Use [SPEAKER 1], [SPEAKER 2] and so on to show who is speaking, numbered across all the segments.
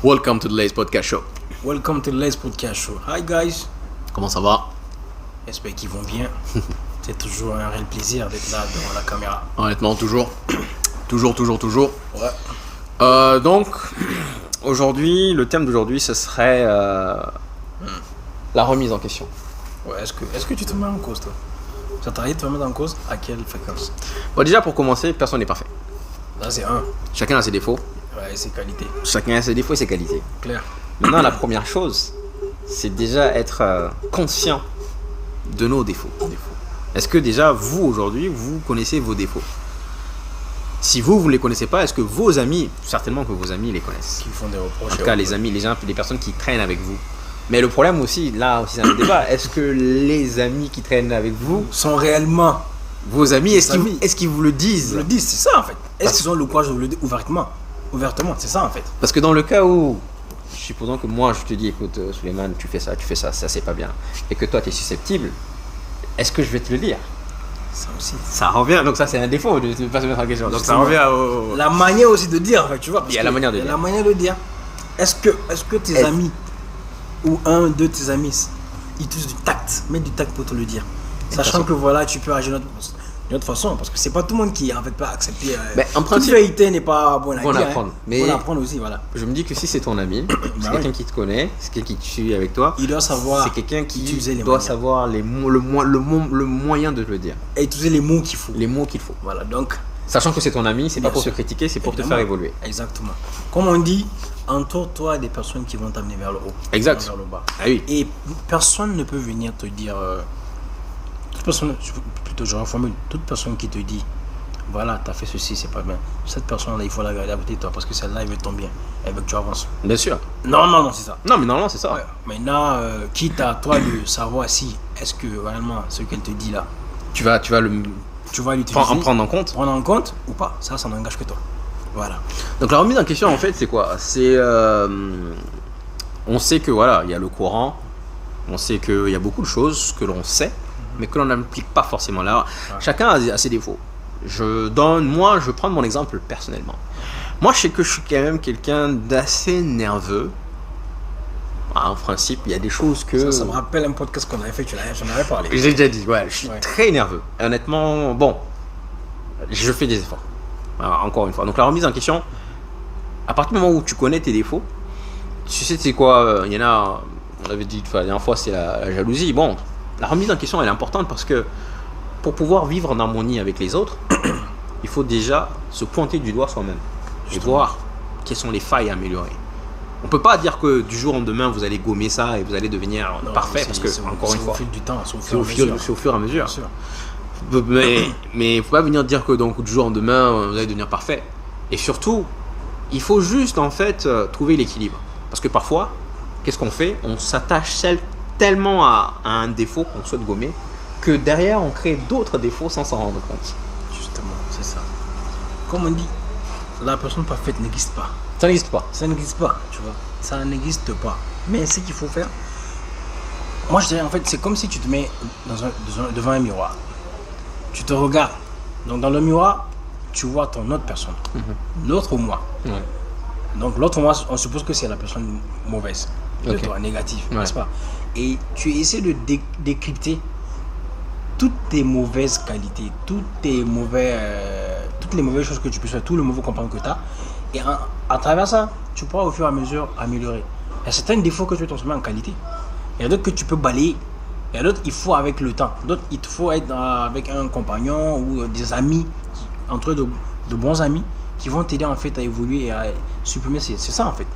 [SPEAKER 1] Welcome to the Lace Podcast Show.
[SPEAKER 2] Welcome to the Lace Podcast Show. Hi guys.
[SPEAKER 1] Comment ça va?
[SPEAKER 2] J'espère qu'ils vont bien. C'est toujours un réel plaisir d'être là devant la caméra.
[SPEAKER 1] Honnêtement, toujours. Toujours.
[SPEAKER 2] Ouais.
[SPEAKER 1] Donc, aujourd'hui, le thème d'aujourd'hui, ce serait la remise en question.
[SPEAKER 2] Ouais, est-ce que tu te mets en cause, toi? Ça t'arrive de te mettre en cause? À quelle fréquence?
[SPEAKER 1] Bon, déjà, pour commencer, personne n'est parfait.
[SPEAKER 2] Là, c'est un.
[SPEAKER 1] Chacun a ses défauts.
[SPEAKER 2] Ouais, c'est qualité.
[SPEAKER 1] Chacun a ses défauts et ses qualités.
[SPEAKER 2] Clair.
[SPEAKER 1] Maintenant, la première chose, c'est déjà être conscient de nos défauts. Est-ce que déjà, vous, aujourd'hui, vous connaissez vos défauts? Si vous ne les connaissez pas, est-ce que vos amis, certainement que vos amis les connaissent?
[SPEAKER 2] Qui font des reproches.
[SPEAKER 1] En tout cas, les amis, les personnes qui traînent avec vous. Mais le problème aussi, là aussi, c'est un débat. Est-ce que les amis qui traînent avec vous
[SPEAKER 2] sont réellement
[SPEAKER 1] vos amis? Est-ce qu'ils vous le disent?
[SPEAKER 2] Ils le disent, c'est ça en fait. Est-ce qu'ils ont le courage de le dire ouvertement, c'est ça en fait.
[SPEAKER 1] Parce que dans le cas où, supposons que moi je te dis, écoute, Souleymane, tu fais ça, ça c'est pas bien, et que toi tu es susceptible, est-ce que je vais te le dire?
[SPEAKER 2] Ça aussi.
[SPEAKER 1] Ça revient, donc ça c'est un défaut de ne pas se mettre en question. Donc ça revient au...
[SPEAKER 2] La manière aussi de dire, en fait, tu vois.
[SPEAKER 1] Il y a la manière de dire.
[SPEAKER 2] La manière de dire. Est-ce que tes amis ou un de tes amis, ils utilisent du tact, mettent du tact pour te le dire, sachant que voilà, tu peux agir d'une autre façon, parce que c'est pas tout le monde qui en fait pas accepter.
[SPEAKER 1] En principe,
[SPEAKER 2] toute vérité n'est pas bonne à dire.
[SPEAKER 1] Apprendre. Mais
[SPEAKER 2] bon à apprendre aussi, voilà.
[SPEAKER 1] Je me dis que si c'est ton ami, c'est quelqu'un qui te connaît, c'est quelqu'un qui suit avec toi,
[SPEAKER 2] il doit savoir.
[SPEAKER 1] C'est quelqu'un qui doit
[SPEAKER 2] moyens.
[SPEAKER 1] savoir le moyen de te le dire.
[SPEAKER 2] Et utiliser les mots qu'il faut.
[SPEAKER 1] Les mots qu'il faut.
[SPEAKER 2] Voilà, donc.
[SPEAKER 1] Sachant que c'est ton ami, c'est pas pour
[SPEAKER 2] sûr.
[SPEAKER 1] te critiquer, c'est pour
[SPEAKER 2] Évidemment.
[SPEAKER 1] te faire évoluer.
[SPEAKER 2] Exactement. Comme on dit, entoure-toi des personnes qui vont t'amener vers le haut.
[SPEAKER 1] Exact.
[SPEAKER 2] Vers le bas.
[SPEAKER 1] Ah oui.
[SPEAKER 2] Et personne ne peut venir te dire. Toute personne, plutôt je reformule, toute personne qui te dit, voilà, t'as fait ceci, c'est pas bien. Cette personne-là, il faut la garder à côté de toi parce que celle-là, elle veut ton bien. Elle veut que tu avances.
[SPEAKER 1] Bien sûr.
[SPEAKER 2] Non, c'est ça.
[SPEAKER 1] Non, mais normalement, c'est ça.
[SPEAKER 2] Ouais. Maintenant, quitte à toi de savoir si, est-ce que réellement ce qu'elle te dit là,
[SPEAKER 1] Tu vas
[SPEAKER 2] l'utiliser,
[SPEAKER 1] en prendre en compte
[SPEAKER 2] ou pas, ça n'engage que toi. Voilà.
[SPEAKER 1] Donc la remise en question, en fait, c'est quoi? C'est on sait que voilà, il y a le Coran, on sait qu'il y a beaucoup de choses que l'on sait, mais que l'on n'applique pas forcément là. Ouais. Chacun a ses défauts. Je vais prendre mon exemple personnellement. Moi, je sais que je suis quand même quelqu'un d'assez nerveux. En principe, il y a des choses que...
[SPEAKER 2] Ça me rappelle un podcast qu'on avait fait, j'en avais parlé.
[SPEAKER 1] J'ai déjà dit, ouais, je suis très nerveux. Et honnêtement, bon, je fais des efforts. Alors, encore une fois. Donc la remise en question, à partir du moment où tu connais tes défauts, tu sais c'est quoi, il y en a, on avait dit la dernière fois, c'est la jalousie. Bon, la remise en question, elle est importante parce que pour pouvoir vivre en harmonie avec les autres, il faut déjà se pointer du doigt soi-même et voir quelles sont les failles à améliorer. On peut pas dire que du jour au lendemain vous allez gommer ça et vous allez devenir parfait parce que encore une fois,
[SPEAKER 2] c'est au fil du temps,
[SPEAKER 1] c'est au fur et à mesure.
[SPEAKER 2] Bien sûr.
[SPEAKER 1] Mais faut pas venir dire que donc du jour au lendemain vous allez devenir parfait. Et surtout, il faut juste en fait trouver l'équilibre. Parce que parfois, qu'est-ce qu'on fait? On s'attache tellement à un défaut qu'on souhaite gommer que derrière on crée d'autres défauts sans s'en rendre compte.
[SPEAKER 2] Justement, c'est ça. Comme on dit, la personne parfaite n'existe pas.
[SPEAKER 1] Ça n'existe pas.
[SPEAKER 2] Ça n'existe pas, tu vois. Ça n'existe pas. Mais ce qu'il faut faire, moi je dirais en fait, c'est comme si tu te mets devant un miroir. Tu te regardes. Donc dans le miroir, tu vois ton autre personne. L'autre moi.
[SPEAKER 1] Ouais.
[SPEAKER 2] Donc l'autre moi, on suppose que c'est la personne mauvaise. De toi, négative, n'est-ce pas? Et tu essaies de décrypter toutes tes mauvaises qualités, toutes les mauvaises choses que tu peux faire, tout le mauvais comportement que tu as. Et à travers ça, tu pourras au fur et à mesure améliorer. Il y a certains défauts que tu peux transformer en qualité. Il y a d'autres que tu peux balayer. Il y a d'autres, il faut avec le temps. D'autres, il te faut être avec un compagnon ou des amis, entre eux de bons amis, qui vont t'aider en fait à évoluer et à supprimer. C'est ça en fait.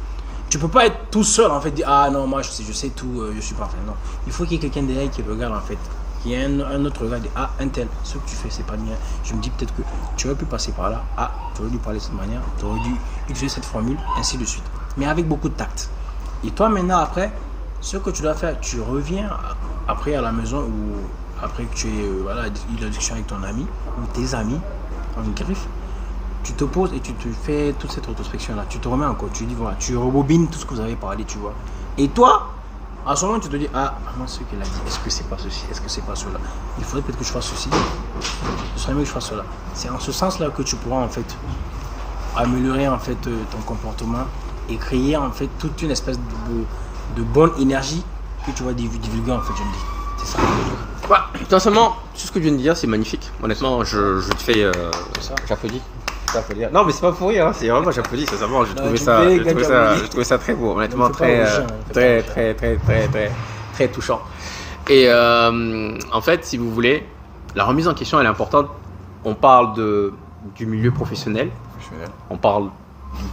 [SPEAKER 2] Tu peux pas être tout seul en fait, dire ah non, moi je sais tout, je suis parfait. Non. Il faut qu'il y ait quelqu'un derrière qui regarde en fait. Il y a un autre regard, ah un tel, ce que tu fais c'est pas bien. Je me dis peut-être que tu aurais pu passer par là, ah tu aurais dû parler de cette manière, tu aurais dû utiliser cette formule, ainsi de suite. Mais avec beaucoup de tact. Et toi maintenant après, ce que tu dois faire, tu reviens après à la maison ou après que tu aies eu la discussion avec ton ami ou tes amis en griffe, tu te poses et tu te fais toute cette introspection là, tu te remets encore, tu dis voilà, tu rebobines tout ce que vous avez parlé, tu vois. Et toi, à ce moment, tu te dis, ah, moi, ce qu'elle a dit, est-ce que c'est pas ceci, est-ce que c'est pas cela? Il faudrait peut-être que je fasse ceci, ce serait mieux que je fasse cela. C'est en ce sens-là que tu pourras, en fait, améliorer, en fait, ton comportement et créer en fait toute une espèce de bonne énergie que tu vas divulguer en fait, je me dis. C'est ça.
[SPEAKER 1] Bah, sincèrement, tout ce que tu viens de dire, c'est magnifique. Honnêtement, je te fais. J'applaudis. Non, mais c'est pas pour rire, hein. C'est vraiment j'applaudis, sincèrement. J'ai trouvé ça très beau, honnêtement, très touchant. Et en fait, si vous voulez, la remise en question, elle est importante. On parle du milieu professionnel, on parle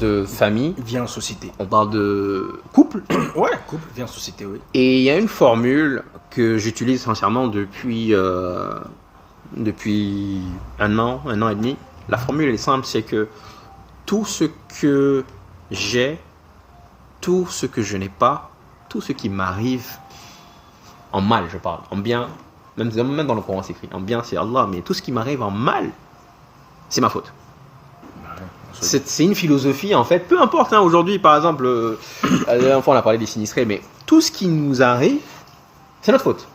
[SPEAKER 1] de famille,
[SPEAKER 2] vient en société.
[SPEAKER 1] On parle de couple.
[SPEAKER 2] Ouais, couple vient en société, oui.
[SPEAKER 1] Et il y a une formule que j'utilise sincèrement depuis un an et demi. La formule est simple, c'est que tout ce que j'ai, tout ce que je n'ai pas, tout ce qui m'arrive en mal, je parle, en bien, même dans le Coran c'est écrit, en bien c'est Allah, mais tout ce qui m'arrive en mal, c'est ma faute. C'est une philosophie en fait, peu importe, hein, aujourd'hui par exemple, la dernière fois on a parlé des sinistrés, mais tout ce qui nous arrive, c'est notre faute.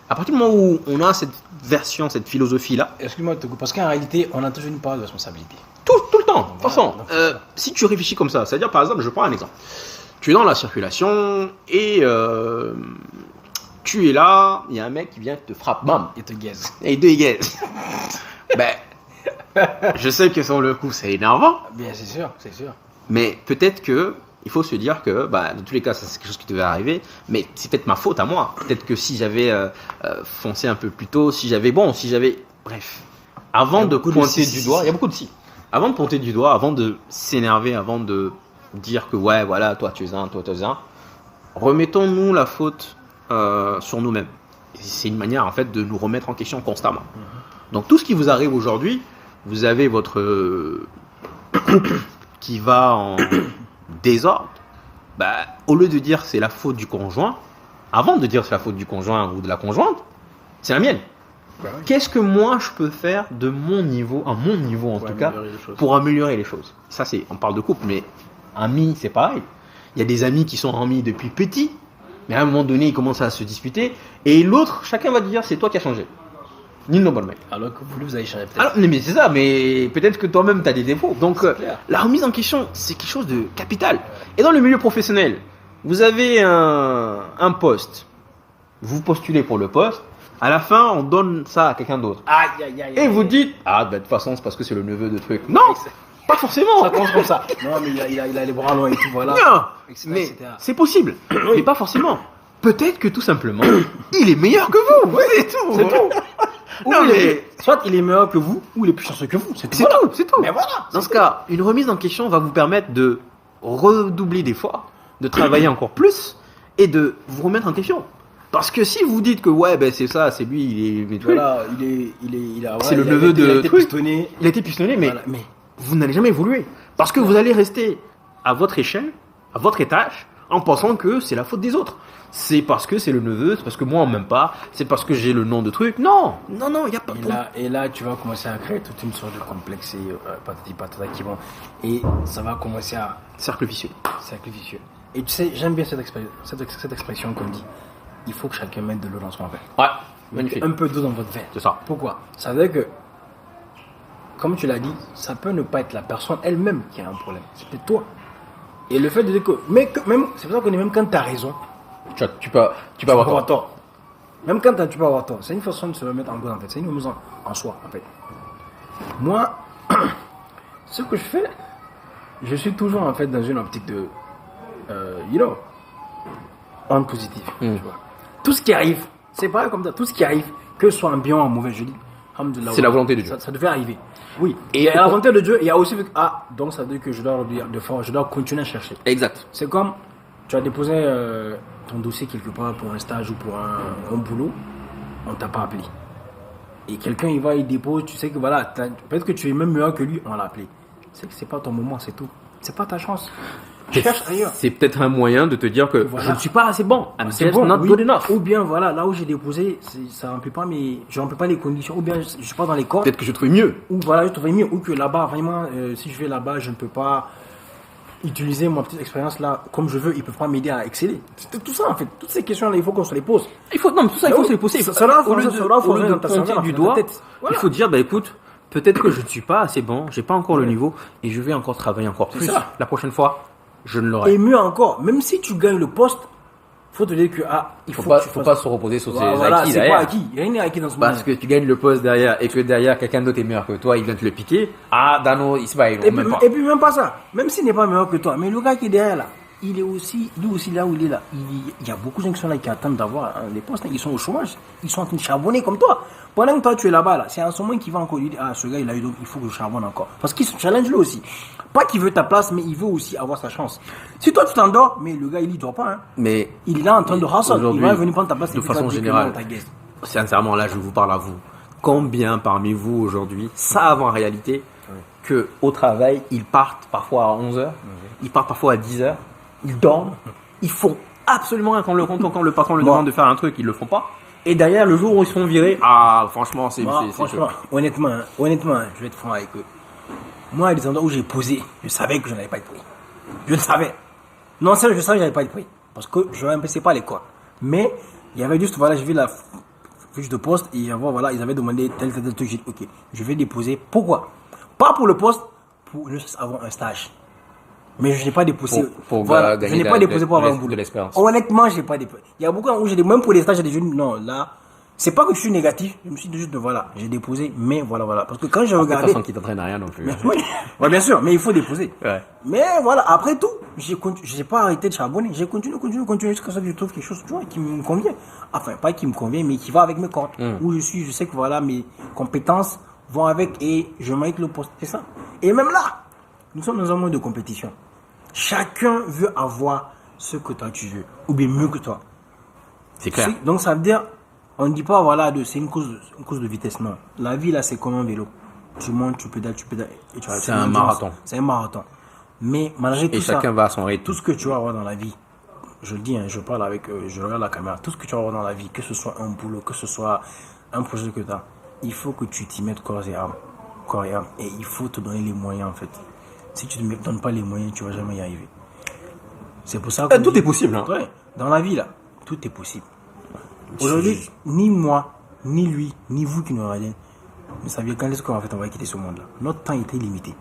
[SPEAKER 1] À partir du moment où on a cette version, cette philosophie-là...
[SPEAKER 2] Excuse-moi de te couper, parce qu'en réalité, on a toujours une part de responsabilité.
[SPEAKER 1] Tout le temps, de toute façon. Si tu réfléchis comme ça, c'est-à-dire par exemple, je prends un exemple. Tu es dans la circulation et tu es là, il y a un mec qui vient te frappe, bam,
[SPEAKER 2] et te gaze.
[SPEAKER 1] Et il te gaze. Je sais que sur le coup, c'est énervant.
[SPEAKER 2] Bien, c'est sûr.
[SPEAKER 1] Mais peut-être que il faut se dire que, dans tous les cas, ça, c'est quelque chose qui devait arriver, mais c'est peut-être ma faute à moi. Peut-être que si j'avais foncé un peu plus tôt, bref. Avant de pointer du doigt, il y a beaucoup de si. Avant de pointer du doigt, avant de s'énerver, avant de dire que, ouais, voilà, toi tu es un, remettons-nous la faute sur nous-mêmes. Et c'est une manière, en fait, de nous remettre en question constamment. Donc, tout ce qui vous arrive aujourd'hui, vous avez votre couple qui va en désordre, au lieu de dire c'est la faute du conjoint, avant de dire c'est la faute du conjoint ou de la conjointe, c'est la mienne. Oui. Qu'est-ce que moi je peux faire de mon niveau, à mon niveau en tout cas, pour améliorer les choses? Ça on parle de couple, mais amis c'est pareil. Il y a des amis qui sont amis depuis petit, mais à un moment donné ils commencent à se disputer, et l'autre, chacun va dire c'est toi qui as changé. Ni le bon mec.
[SPEAKER 2] Alors que vous avez changé peut-être.
[SPEAKER 1] Alors, mais c'est ça, mais peut-être que toi-même tu as des défauts. Donc la remise en question, c'est quelque chose de capital. Et dans le milieu professionnel, vous avez un poste. Vous postulez pour le poste. À la fin, on donne ça à quelqu'un d'autre. Et vous dites, de toute façon, c'est parce que c'est le neveu de truc. Non, pas forcément.
[SPEAKER 2] Ça commence comme ça. Non, mais il a les bras longs et tout, voilà.
[SPEAKER 1] Non, mais c'est possible. Mais pas forcément. Peut-être que tout simplement, il est meilleur que vous. C'est tout.
[SPEAKER 2] Soit il est meilleur que vous, ou il est plus chanceux que vous. C'est tout.
[SPEAKER 1] Mais voilà. Dans ce cas, une remise en question va vous permettre de redoubler d'efforts, de travailler encore plus et de vous remettre en question. Parce que si vous dites que c'est ça, c'est lui, il est c'est le neveu de truc. Il a été pistonné, mais vous n'allez jamais évoluer. Parce que vous allez rester à votre échelle, à votre étage, en pensant que c'est la faute des autres. C'est parce que c'est le neveu, c'est parce que moi on m'aime pas, c'est parce que j'ai le nom de truc. Non, il n'y a pas de...
[SPEAKER 2] Et là, tu vas commencer à créer toute une sorte de complexe patata qui vont... Et ça va commencer à...
[SPEAKER 1] Cercle vicieux.
[SPEAKER 2] Et tu sais, j'aime bien cette expression qu'on dit. Il faut que chacun mette de l'eau dans son verre.
[SPEAKER 1] Ouais, magnifique.
[SPEAKER 2] Un peu d'eau dans votre verre.
[SPEAKER 1] C'est ça.
[SPEAKER 2] Pourquoi? Ça veut dire que, comme tu l'as dit, ça peut ne pas être la personne elle-même qui a un problème. C'est peut-être toi. Et le fait de dire que... c'est pour ça qu'on est même quand tu as raison...
[SPEAKER 1] Tu peux avoir tort.
[SPEAKER 2] Même quand tu peux avoir tort. C'est une façon de se remettre en cause en fait. C'est une remise en soi en fait. Moi, ce que je fais, je suis toujours en fait dans une optique de, en positif. Tu vois. Tout ce qui arrive, c'est pareil comme ça. Tout ce qui arrive, que ce soit en bien ou en mauvais, je dis.
[SPEAKER 1] C'est la volonté de Dieu.
[SPEAKER 2] Ça devait arriver. Oui. Et à la volonté de Dieu, il y a aussi donc ça veut dire que je dois continuer à chercher.
[SPEAKER 1] Exact.
[SPEAKER 2] C'est comme tu as déposé ton dossier quelque part pour un stage ou pour un boulot, on t'a pas appelé. Et quelqu'un il dépose, tu sais que voilà, peut-être que tu es même meilleur que lui, on l'a appelé. C'est que c'est pas ton moment, c'est tout. C'est pas ta chance. Cherche ailleurs.
[SPEAKER 1] C'est peut-être un moyen de te dire que je ne suis pas assez bon.
[SPEAKER 2] C'est bon, not good enough. Ou bien voilà, là où j'ai déposé, ça remplit pas je remplis pas les conditions. Ou bien je suis pas dans les corps.
[SPEAKER 1] Peut-être que je trouvais mieux.
[SPEAKER 2] Ou voilà, je trouvais mieux. Ou que là-bas vraiment, si je vais là-bas, je ne peux pas utiliser ma petite expérience là comme je veux, ils peuvent pas m'aider à exceller. C'est tout ça en fait. Toutes ces questions là, il faut qu'on se les pose.
[SPEAKER 1] Il faut se les poser.
[SPEAKER 2] Au lieu de pointer
[SPEAKER 1] du doigt, il faut dire écoute, peut-être que je ne suis pas assez bon, j'ai pas encore le niveau et je vais encore travailler encore plus la prochaine fois. je ne l'aurais.
[SPEAKER 2] Et mieux encore, même si tu gagnes le poste, faut te dire que il
[SPEAKER 3] faut pas se reposer sur ses acquis
[SPEAKER 2] c'est
[SPEAKER 3] derrière.
[SPEAKER 2] pas acquis. Rien n'est acquis dans ce monde.
[SPEAKER 3] Parce que tu gagnes le poste derrière et que derrière quelqu'un d'autre est meilleur que toi, il vient te le piquer. Dano, il se bat,
[SPEAKER 2] Et puis même pas ça. Même s'il n'est pas meilleur que toi, mais le gars qui est derrière là, il est aussi, lui aussi là où il est là. Il y a beaucoup de gens qui sont là qui attendent d'avoir des postes. Ils sont au chômage. Ils sont en train de charbonner comme toi. Pendant que toi tu es là-bas là, c'est un moment qui va encore lui dire ce gars il a eu donc il faut que je charbonne encore. Parce qu'il se challenge lui aussi. Pas qu'il veut ta place, mais il veut aussi avoir sa chance. Si toi tu t'endors, mais le gars il y dort pas. Hein.
[SPEAKER 3] Mais
[SPEAKER 2] il est là en train de hustle. Il va venir prendre ta place.
[SPEAKER 3] De façon générale, sincèrement là je vous parle à vous. Combien parmi vous aujourd'hui savent en réalité que au travail ils partent parfois à 11h, ils partent parfois à 10h, ils dorment, ils font absolument rien quand le patron leur demande de faire un truc, ils le font pas. Et derrière, le jour où ils se font virer, franchement,
[SPEAKER 2] franchement, honnêtement, je vais être franc avec eux. Moi, à des endroits où j'ai posé, je savais que je n'avais pas de prix. Je le savais. Non, sérieux, je savais que je n'avais pas de prix. Parce que je ne pas les quoi. Mais, il y avait juste, j'ai vu la fiche de poste et voilà, ils avaient demandé tel truc. J'ai dit, ok, je vais déposer. Pourquoi? Pas pour le poste, pour juste avoir un stage. Mais je n'ai pas déposé
[SPEAKER 3] je
[SPEAKER 2] n'ai pas déposé pour avoir un boulot.
[SPEAKER 3] De l'expérience.
[SPEAKER 2] Honnêtement, je n'ai pas déposé. Il y a beaucoup où même pour les stages, j'ai des jeunes. Non, là, c'est pas que je suis négatif. Je me suis dit juste j'ai déposé, mais voilà. Parce que quand j'ai regardé.
[SPEAKER 3] De toute façon, qui t'entraîne à rien non plus.
[SPEAKER 2] Oui, bien sûr, mais il faut déposer.
[SPEAKER 3] Ouais.
[SPEAKER 2] Mais voilà, après tout, je n'ai pas arrêté de charbonner. J'ai continué jusqu'à ce que je trouve quelque chose, tu vois, qui me convient. Enfin, pas qui me convient, mais qui va avec mes cordes. Où je sais que voilà, mes compétences vont avec et je mérite le poste. C'est ça. Et même là, nous sommes dans un monde de compétition. Chacun veut avoir ce que toi tu veux, ou bien mieux que toi.
[SPEAKER 3] C'est clair.
[SPEAKER 2] Donc ça veut dire, on ne dit pas c'est une course de vitesse, non. La vie là, c'est comme un vélo. Tu montes, tu pédales, et tu
[SPEAKER 3] c'est un marathon.
[SPEAKER 2] C'est un marathon. Mais malgré tout ça,
[SPEAKER 3] chacun va à son rythme.
[SPEAKER 2] Tout ce que tu vas avoir dans la vie, je le dis, je parle avec, je regarde la caméra, tout ce que tu vas avoir dans la vie, que ce soit un boulot, que ce soit un projet que tu as, il faut que tu t'y mettes corps et âme. Et il faut te donner les moyens en fait. Si tu ne te donnes pas les moyens, tu ne vas jamais y arriver. C'est pour ça que
[SPEAKER 3] tout est possible. Hein.
[SPEAKER 2] Ouais, dans la vie, là, tout est possible. Aujourd'hui, ni moi, ni lui, ni vous qui nous regardez, ne saviez quand est-ce qu'on va quitter ce monde-là. Notre temps était limité.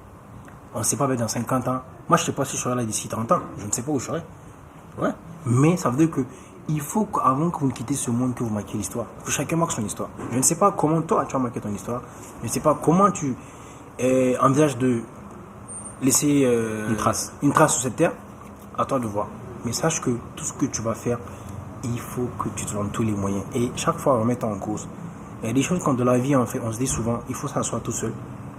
[SPEAKER 2] On ne sait pas, dans 50 ans. Moi, je ne sais pas si je serai là d'ici 30 ans. Je ne sais pas où je serai. Ouais. Mais ça veut dire que il faut qu'avant que vous ne quittez ce monde, que vous marquiez l'histoire. Que chacun marque son histoire. Je ne sais pas comment toi, tu as marqué ton histoire. Je ne sais pas comment tu envisages de laisser une trace sur cette terre. À toi de voir. Mais sache que tout ce que tu vas faire, il faut que tu te donnes tous les moyens. Et chaque fois, on met en cause. Il y a des choses quand de la vie, on se dit souvent, il faut s'asseoir tout seul.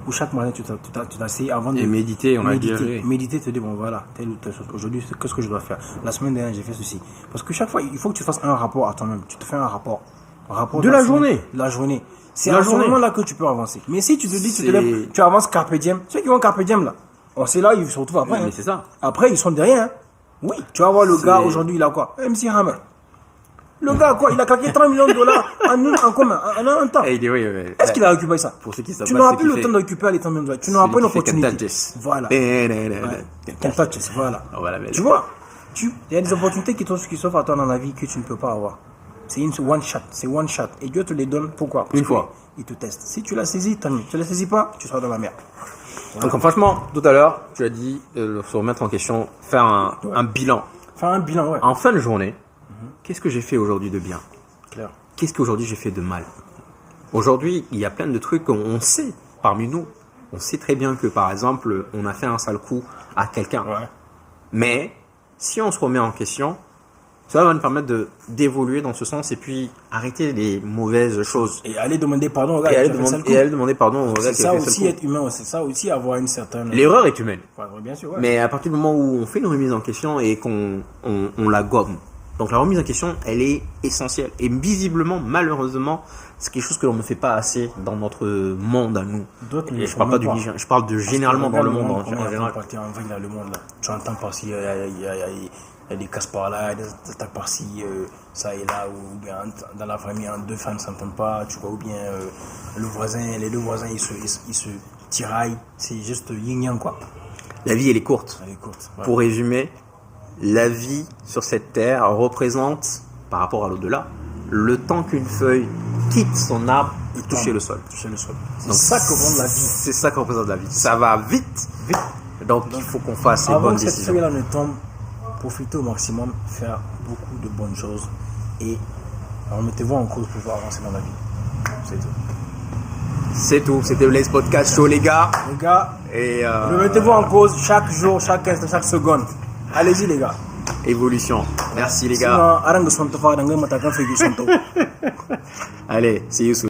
[SPEAKER 2] Ou chaque matin, tu t'assieds avant de
[SPEAKER 3] méditer.
[SPEAKER 2] Méditer, te dire, bon voilà, telle ou telle chose. Aujourd'hui, qu'est-ce que je dois faire? La semaine dernière, j'ai fait ceci. Parce que chaque fois, il faut que tu fasses un rapport à toi-même. Tu te fais un rapport
[SPEAKER 3] de la journée.
[SPEAKER 2] La journée. C'est à ce moment-là que tu peux avancer. Mais si tu te dis, tu avances carpe diem, ceux qui vont carpe diem là, on sait là, ils se retrouvent après.
[SPEAKER 3] Mais c'est ça.
[SPEAKER 2] Après, ils sont derrière. Hein. Oui, tu vas voir le gars aujourd'hui, il a quoi? MC Hammer. Le gars, quoi, il a claqué 30 millions de dollars en commun, en un temps. Est-ce qu'il a récupéré ça?
[SPEAKER 3] Pour ceux qui
[SPEAKER 2] tu n'auras plus le temps de récupérer les 30 millions de dollars. Tu n'auras pas une opportunité. Voilà. Voilà. Tu vois, il y a des opportunités qui s'offrent à toi dans la vie que tu ne peux pas avoir. C'est une one shot. Et Dieu te les donne pourquoi?
[SPEAKER 3] Une fois.
[SPEAKER 2] Il te teste. Si tu l'as saisi, tant mieux. Tu ne l'as saisi pas, tu seras dans la merde.
[SPEAKER 3] Voilà. Donc franchement, tout à l'heure, tu as dit se remettre en question, faire un bilan.
[SPEAKER 2] Faire un bilan, ouais.
[SPEAKER 3] En fin de journée, qu'est-ce que j'ai fait aujourd'hui de bien?
[SPEAKER 2] Clair.
[SPEAKER 3] Qu'est-ce qu'aujourd'hui j'ai fait de mal? Aujourd'hui, il y a plein de trucs qu'on sait parmi nous. On sait très bien que par exemple, on a fait un sale coup à quelqu'un.
[SPEAKER 2] Ouais.
[SPEAKER 3] Mais si on se remet en question, ça va nous permettre d'évoluer dans ce sens et puis arrêter les mauvaises choses.
[SPEAKER 2] Et aller demander pardon au gars
[SPEAKER 3] qui a fait ça. Et aller demander pardon au gars qui a fait ça.
[SPEAKER 2] C'est ça aussi être humain, c'est ça aussi avoir une certaine...
[SPEAKER 3] L'erreur est humaine.
[SPEAKER 2] Ouais, bien sûr, ouais.
[SPEAKER 3] Mais à partir du moment où on fait une remise en question et qu'on la gomme, donc la remise en question, elle est essentielle. Et visiblement, malheureusement, c'est quelque chose que l'on ne fait pas assez dans notre monde à nous. Et je parle pas du Niger, je parle de généralement dans le monde en général.
[SPEAKER 2] Dans le monde là, tu entends par-ci, il y a des casse par là, des attaques par-ci, ça et là, ou bien dans la famille, deux femmes ne s'entendent pas, tu vois, ou bien les deux voisins, ils se tiraillent, c'est juste yin-yang quoi.
[SPEAKER 3] La vie, elle est courte.
[SPEAKER 2] Ouais.
[SPEAKER 3] Pour résumer, la vie sur cette terre représente, par rapport à l'au-delà, le temps qu'une feuille quitte son arbre et toucher le sol.
[SPEAKER 2] C'est ça que représente la vie.
[SPEAKER 3] C'est ça que représente la vie. Ça va vite. Donc il faut qu'on fasse ces
[SPEAKER 2] Avant
[SPEAKER 3] bonnes
[SPEAKER 2] que cette
[SPEAKER 3] décisions.
[SPEAKER 2] feuille-là ne tombe, profitez au maximum, faire beaucoup de bonnes choses et remettez-vous en cause pour pouvoir avancer dans la vie. C'est tout.
[SPEAKER 3] C'est tout. C'était Blaze Podcast Show, les gars.
[SPEAKER 2] Les gars,
[SPEAKER 3] Et
[SPEAKER 2] remettez-vous en cause chaque jour, chaque instant, chaque seconde. Allez-y les gars.
[SPEAKER 3] évolution. Merci les gars.
[SPEAKER 2] Sinon, arrange son tofa, arrange matakan fegi son tofa.
[SPEAKER 3] Allez, see you soon.